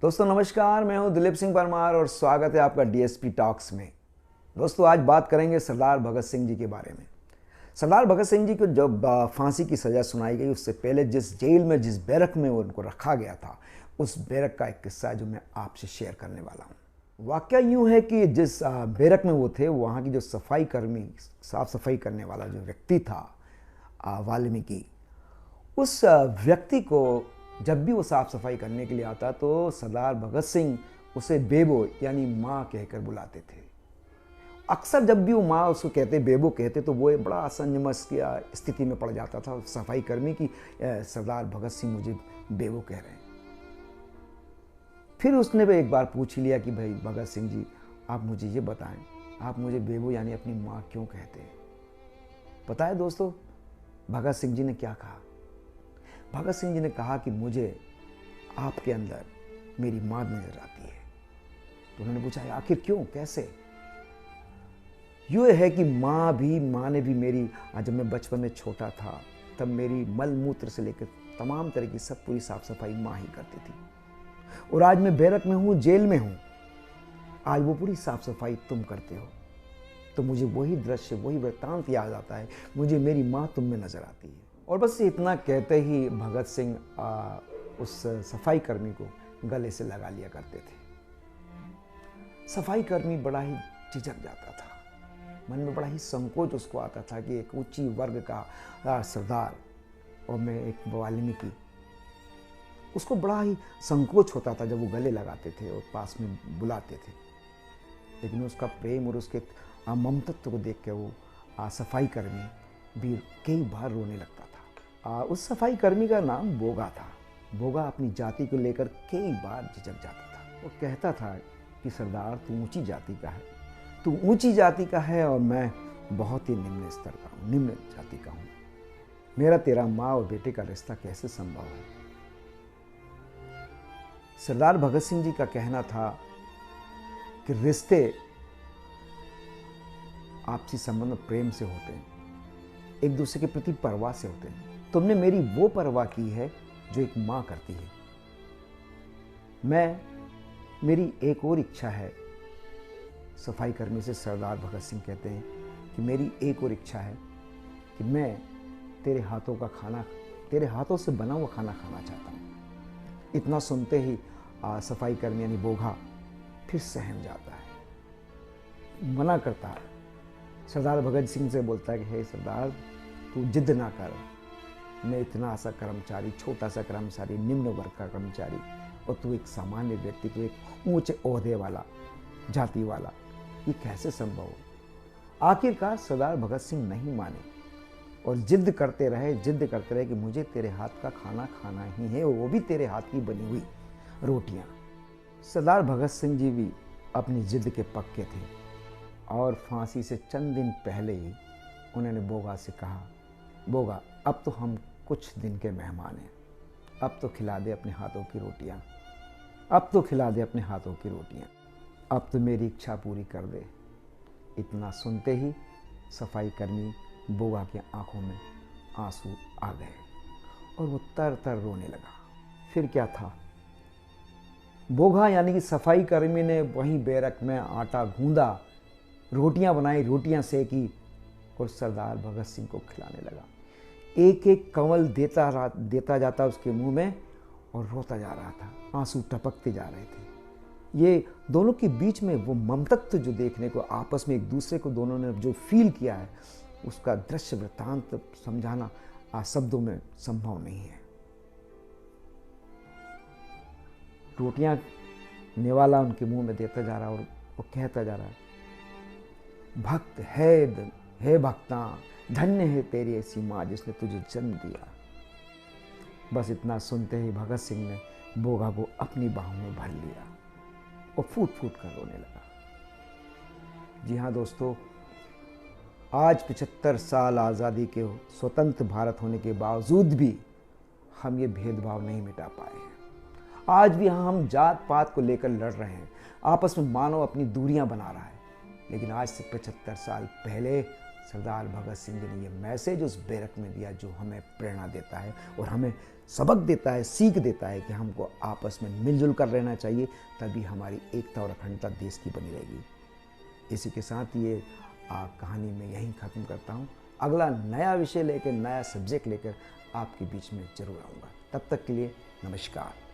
दोस्तों नमस्कार, मैं हूं दिलीप सिंह परमार और स्वागत है आपका डीएसपी टॉक्स में। दोस्तों आज बात करेंगे सरदार भगत सिंह जी के बारे में। सरदार भगत सिंह जी को जब फांसी की सज़ा सुनाई गई उससे पहले जिस जेल में, जिस बैरक में उनको रखा गया था, उस बैरक का एक किस्सा जो मैं आपसे शेयर करने वाला हूँ। वाकया यूँ है कि जिस बैरक में वो थे, वहाँ की जो सफाई कर्मी, साफ़ सफाई करने वाला जो व्यक्ति था वाल्मीकि, उस व्यक्ति को जब भी वो साफ़ सफाई करने के लिए आता तो सरदार भगत सिंह उसे बेबो यानी माँ कहकर बुलाते थे। अक्सर जब भी वो माँ उसको कहते, बेबो कहते, तो वो बड़ा असमंजस की स्थिति में पड़ जाता था सफाई कर्मी की, सरदार भगत सिंह मुझे बेबो कह रहे हैं। फिर उसने भी एक बार पूछ लिया कि भाई भगत सिंह जी, आप मुझे ये बताएं, आप मुझे बेबो यानी अपनी माँ क्यों कहते हैं? पता है दोस्तों भगत सिंह जी ने क्या कहा? भगत सिंह जी ने कहा कि मुझे आपके अंदर मेरी माँ नजर आती है। तो उन्होंने पूछा आखिर क्यों, कैसे? यूँ है कि माँ ने भी मेरी, जब मैं बचपन में छोटा था तब मेरी मल मूत्र से लेकर तमाम तरह की सब पूरी साफ सफाई माँ ही करती थी। और आज मैं बैरक में हूँ, जेल में हूँ, आज वो पूरी साफ सफाई तुम करते हो। तो मुझे वही दृश्य, वही वृत्तांत याद आता है, मुझे मेरी माँ तुम में नजर आती है। और बस इतना कहते ही भगत सिंह उस सफाई कर्मी को गले से लगा लिया करते थे। सफाई कर्मी बड़ा ही झिझक जाता था, मन में बड़ा ही संकोच उसको आता था कि एक ऊंची वर्ग का सरदार और मैं एक वाल्मीकि, उसको बड़ा ही संकोच होता था जब वो गले लगाते थे और पास में बुलाते थे। लेकिन उसका प्रेम और उसके ममतत्व को देख के वो सफाई कर्मी भी कई बार रोने लगता था। उस सफाई कर्मी का नाम बोगा था। बोगा अपनी जाति को लेकर कई बार झिझक जाता था। वो कहता था कि सरदार तू ऊंची जाति का है, तू ऊंची जाति का है और मैं बहुत ही निम्न स्तर का हूँ, निम्न जाति का हूँ। मेरा तेरा माँ और बेटे का रिश्ता कैसे संभव है? सरदार भगत सिंह जी का कहना था कि रिश्ते आपसी संबंध प्रेम से होते हैं, एक दूसरे के प्रति परवाह से होते हैं। तुमने मेरी वो परवाह की है जो एक माँ करती है। मेरी एक और इच्छा है, सफाई कर्मी से सरदार भगत सिंह कहते हैं कि मेरी एक और इच्छा है कि मैं तेरे हाथों का खाना, तेरे हाथों से बना हुआ खाना खाना चाहता हूँ। इतना सुनते ही सफाई कर्मी यानी बोगा फिर सहम जाता है, मना करता है। सरदार भगत सिंह से बोलता है कि हे सरदार, तू जिद ना कर, मैं इतना सा कर्मचारी, छोटा सा कर्मचारी, निम्न वर्ग का कर्मचारी, और तू एक सामान्य व्यक्ति, तू एक ऊंचे ओहदे वाला, जाति वाला, ये कैसे संभव हो? आखिरकार सरदार भगत सिंह नहीं माने और जिद करते रहे कि मुझे तेरे हाथ का खाना खाना ही है, और वो भी तेरे हाथ की बनी हुई रोटियां। सरदार भगत सिंह जी भी अपनी जिद के पक्के थे और फांसी से चंद दिन पहले ही उन्होंने बोगा से कहा, बोगा अब तो हम कुछ दिन के मेहमान हैं, अब तो खिला दे अपने हाथों की रोटियां, अब तो खिला दे अपने हाथों की रोटियां, अब तो मेरी इच्छा पूरी कर दे। इतना सुनते ही सफाई कर्मी बोगा की आंखों में आंसू आ गए और वो तर तर रोने लगा। फिर क्या था, बोगा यानी कि सफाई कर्मी ने वहीं बैरक में आटा गूंदा, रोटियां बनाई, रोटियां सेकी और सरदार भगत सिंह को खिलाने लगा। एक एक कंवल देता जाता उसके मुंह में और रोता जा रहा था, आंसू टपकते जा रहे थे। ये दोनों के बीच में वो ममतत्व जो देखने को, आपस में एक दूसरे को दोनों ने जो फील किया है, उसका दृश्य वृत्तांत समझाना शब्दों में संभव नहीं है। रोटियां नेवाला उनके मुंह में देता जा रहा और वो कहता जा रहा है, भक्त है भक्ता, धन्य है तेरी ऐसी माँ जिसने तुझे जन्म दिया। बस इतना सुनते ही भगत सिंह ने बोगा को अपनी बाहों में भर लिया और फूट फूट कर रोने लगा। जी हाँ दोस्तों, आज 75 साल आज़ादी के स्वतंत्र भारत होने के बावजूद भी हम ये भेदभाव नहीं मिटा पाए हैं। आज भी हम जात पात को लेकर लड़ रहे हैं, आपस में मानव अपनी दूरियां बना रहा है। लेकिन आज से 75 साल पहले सरदार भगत सिंह जी ने ये मैसेज उस बैरक में दिया जो हमें प्रेरणा देता है और हमें सबक देता है, सीख देता है कि हमको आपस में मिलजुल कर रहना चाहिए, तभी हमारी एकता और अखंडता देश की बनी रहेगी। इसी के साथ ये कहानी मैं यहीं ख़त्म करता हूँ। अगला नया विषय लेकर, नया सब्जेक्ट लेकर आपके बीच में जरूर आऊँगा। तब तक के लिए नमस्कार।